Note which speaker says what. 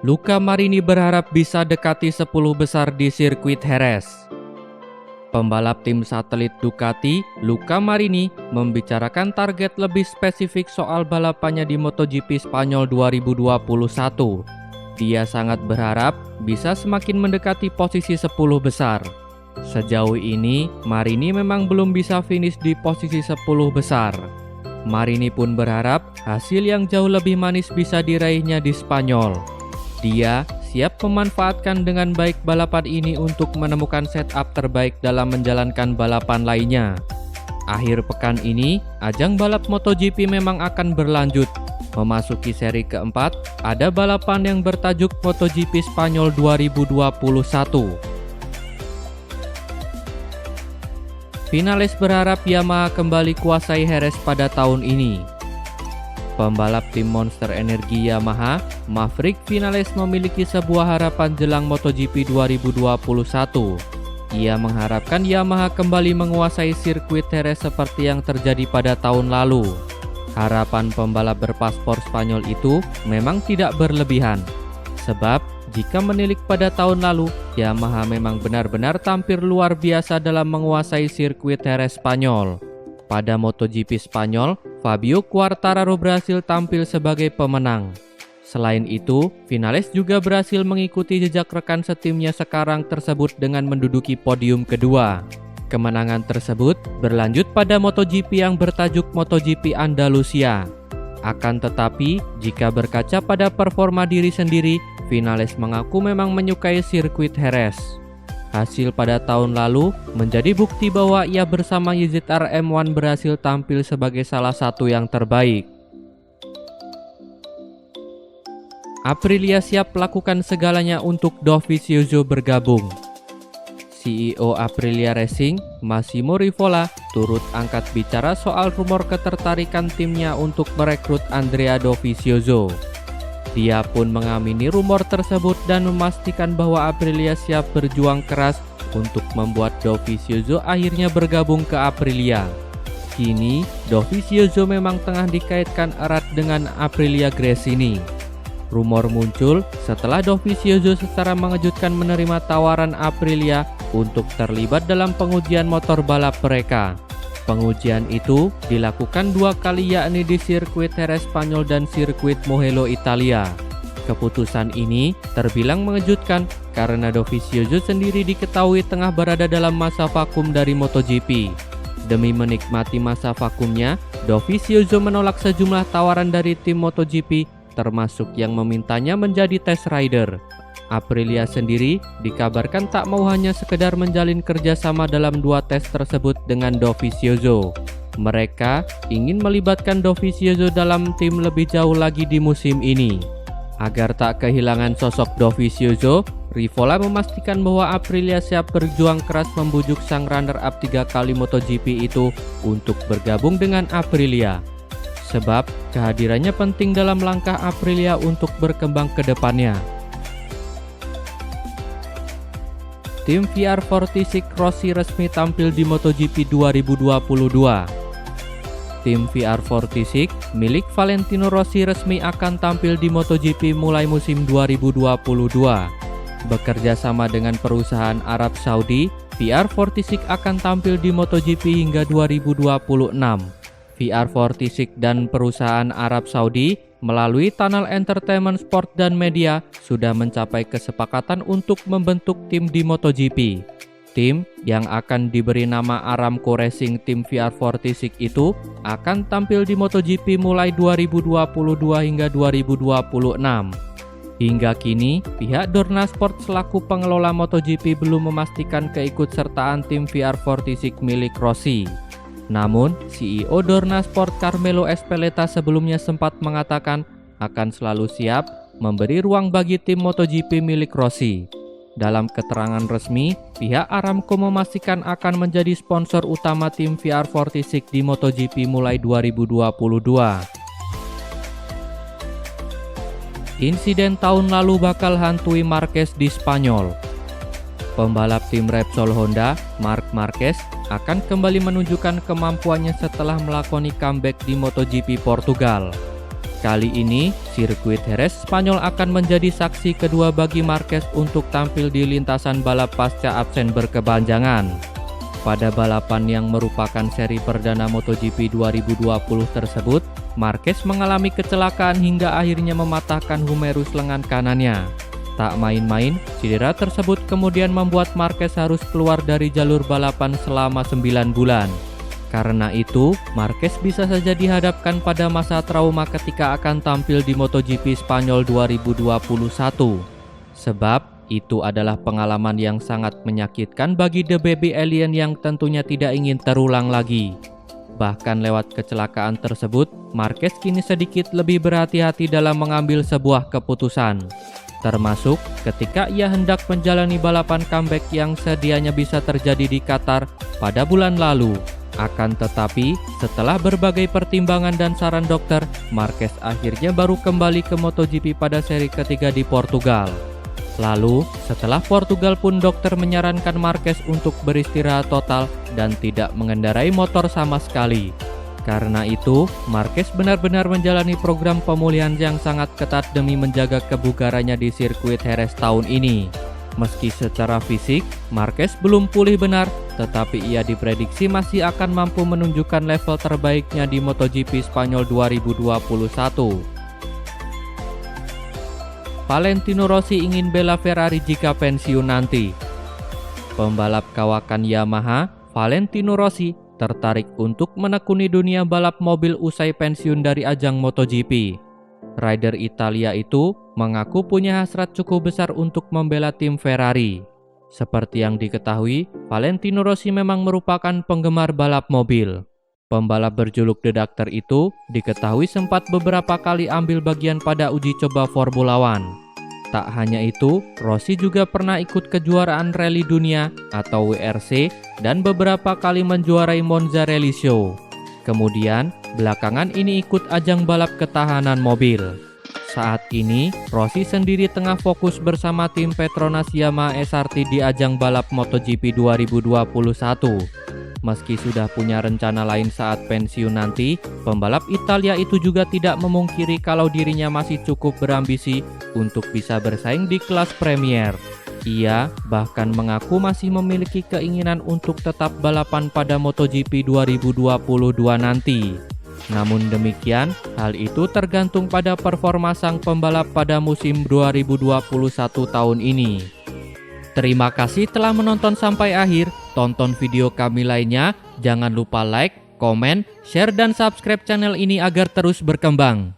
Speaker 1: Luca Marini berharap bisa dekati 10 besar di sirkuit Jerez. Pembalap tim satelit Ducati, Luca Marini, membicarakan target lebih spesifik soal balapannya di MotoGP Spanyol 2021. Dia sangat berharap bisa semakin mendekati posisi 10 besar. Sejauh ini, Marini memang belum bisa finish di posisi 10 besar. Marini pun berharap hasil yang jauh lebih manis bisa diraihnya di Spanyol. Dia siap memanfaatkan dengan baik balapan ini untuk menemukan setup terbaik dalam menjalankan balapan lainnya. Akhir pekan ini, ajang balap MotoGP memang akan berlanjut. Memasuki seri keempat, ada balapan yang bertajuk MotoGP Spanyol 2021. Finalis berharap Yamaha kembali kuasai Jerez pada tahun ini. Pembalap tim Monster Energi Yamaha, Maverick Vinales memiliki sebuah harapan jelang MotoGP 2021. Ia mengharapkan Yamaha kembali menguasai sirkuit Jerez seperti yang terjadi pada tahun lalu. Harapan pembalap berpaspor Spanyol itu memang tidak berlebihan. Sebab, jika menilik pada tahun lalu, Yamaha memang benar-benar tampil luar biasa dalam menguasai sirkuit Jerez Spanyol. Pada MotoGP Spanyol, Fabio Quartararo berhasil tampil sebagai pemenang. Selain itu, Vinales juga berhasil mengikuti jejak rekan setimnya sekarang tersebut dengan menduduki podium kedua. Kemenangan tersebut berlanjut pada MotoGP yang bertajuk MotoGP Andalusia. Akan tetapi, jika berkaca pada performa diri sendiri, Vinales mengaku memang menyukai sirkuit Jerez. Hasil pada tahun lalu menjadi bukti bahwa ia bersama YZR M1 berhasil tampil sebagai salah satu yang terbaik. Aprilia siap lakukan segalanya untuk Dovizioso bergabung. CEO Aprilia Racing, Massimo Rivola, turut angkat bicara soal rumor ketertarikan timnya untuk merekrut Andrea Dovizioso. Dia pun mengamini rumor tersebut dan memastikan bahwa Aprilia siap berjuang keras untuk membuat Dovizioso akhirnya bergabung ke Aprilia. Kini, Dovizioso memang tengah dikaitkan erat dengan Aprilia Gresini. Rumor muncul setelah Dovizioso secara mengejutkan menerima tawaran Aprilia untuk terlibat dalam pengujian motor balap mereka. Pengujian itu dilakukan 2 kali, yakni di sirkuit Jerez Spanyol dan sirkuit Mugello Italia. Keputusan ini terbilang mengejutkan karena Dovizioso sendiri diketahui tengah berada dalam masa vakum dari MotoGP. Demi menikmati masa vakumnya, Dovizioso menolak sejumlah tawaran dari tim MotoGP, termasuk yang memintanya menjadi test rider. Aprilia sendiri dikabarkan tak mau hanya sekedar menjalin kerjasama dalam 2 tes tersebut dengan Dovizioso. Mereka ingin melibatkan Dovizioso dalam tim lebih jauh lagi di musim ini. Agar tak kehilangan sosok Dovizioso, Rivola memastikan bahwa Aprilia siap berjuang keras membujuk sang runner-up 3 kali MotoGP itu untuk bergabung dengan Aprilia. Sebab kehadirannya penting dalam langkah Aprilia untuk berkembang ke depannya. Tim VR46 Rossi resmi tampil di MotoGP 2022. Tim VR46 milik Valentino Rossi resmi akan tampil di MotoGP mulai musim 2022. Bekerja sama dengan perusahaan Arab Saudi, VR46 akan tampil di MotoGP hingga 2026. VR46 dan perusahaan Arab Saudi melalui Tunnel Entertainment Sport dan Media sudah mencapai kesepakatan untuk membentuk tim di MotoGP. Tim yang akan diberi nama Aramco Racing Team VR46 itu akan tampil di MotoGP mulai 2022 hingga 2026. Hingga kini, pihak Dorna Sport selaku pengelola MotoGP belum memastikan keikutsertaan tim VR46 milik Rossi. Namun, CEO Dorna Sport Carmelo Espeleta sebelumnya sempat mengatakan akan selalu siap memberi ruang bagi tim MotoGP milik Rossi. Dalam keterangan resmi, pihak Aramco memastikan akan menjadi sponsor utama tim VR46 di MotoGP mulai 2022. Insiden tahun lalu bakal hantui Marquez di Spanyol. Pembalap tim Repsol Honda, Marc Marquez, akan kembali menunjukkan kemampuannya setelah melakoni comeback di MotoGP Portugal. Kali ini, sirkuit Jerez Spanyol akan menjadi saksi kedua bagi Marquez untuk tampil di lintasan balap pasca absen berkepanjangan. Pada balapan yang merupakan seri perdana MotoGP 2020 tersebut, Marquez mengalami kecelakaan hingga akhirnya mematahkan humerus lengan kanannya. Tak main-main, cedera tersebut kemudian membuat Marquez harus keluar dari jalur balapan selama 9 bulan. Karena itu, Marquez bisa saja dihadapkan pada masa trauma ketika akan tampil di MotoGP Spanyol 2021. Sebab, itu adalah pengalaman yang sangat menyakitkan bagi The Baby Alien yang tentunya tidak ingin terulang lagi. Bahkan lewat kecelakaan tersebut, Marquez kini sedikit lebih berhati-hati dalam mengambil sebuah keputusan. Termasuk ketika ia hendak menjalani balapan comeback yang sedianya bisa terjadi di Qatar pada bulan lalu. Akan tetapi, setelah berbagai pertimbangan dan saran dokter, Marquez akhirnya baru kembali ke MotoGP pada seri ketiga di Portugal. Lalu, setelah Portugal pun dokter menyarankan Marquez untuk beristirahat total dan tidak mengendarai motor sama sekali. Karena itu, Marquez benar-benar menjalani program pemulihan yang sangat ketat demi menjaga kebugarannya di sirkuit Jerez tahun ini. Meski secara fisik, Marquez belum pulih benar, tetapi ia diprediksi masih akan mampu menunjukkan level terbaiknya di MotoGP Spanyol 2021. Valentino Rossi ingin bela Ferrari jika pensiun nanti. Pembalap kawakan Yamaha, Valentino Rossi, tertarik untuk menekuni dunia balap mobil usai pensiun dari ajang MotoGP. Rider Italia itu mengaku punya hasrat cukup besar untuk membela tim Ferrari. Seperti yang diketahui, Valentino Rossi memang merupakan penggemar balap mobil. Pembalap berjuluk The Doctor itu diketahui sempat beberapa kali ambil bagian pada uji coba Formula One. Tak hanya itu, Rossi juga pernah ikut kejuaraan rally dunia atau WRC dan beberapa kali menjuarai Monza Rally Show. Kemudian, belakangan ini ikut ajang balap ketahanan mobil. Saat ini, Rossi sendiri tengah fokus bersama tim Petronas Yamaha SRT di ajang balap MotoGP 2021. Meski sudah punya rencana lain saat pensiun nanti, pembalap Italia itu juga tidak memungkiri kalau dirinya masih cukup berambisi untuk bisa bersaing di kelas Premier. Ia bahkan mengaku masih memiliki keinginan untuk tetap balapan pada MotoGP 2022 nanti. Namun demikian, hal itu tergantung pada performa sang pembalap pada musim 2021 tahun ini. Terima kasih telah menonton sampai akhir. Tonton video kami lainnya. Jangan lupa like, komen, share, dan subscribe channel ini agar terus berkembang.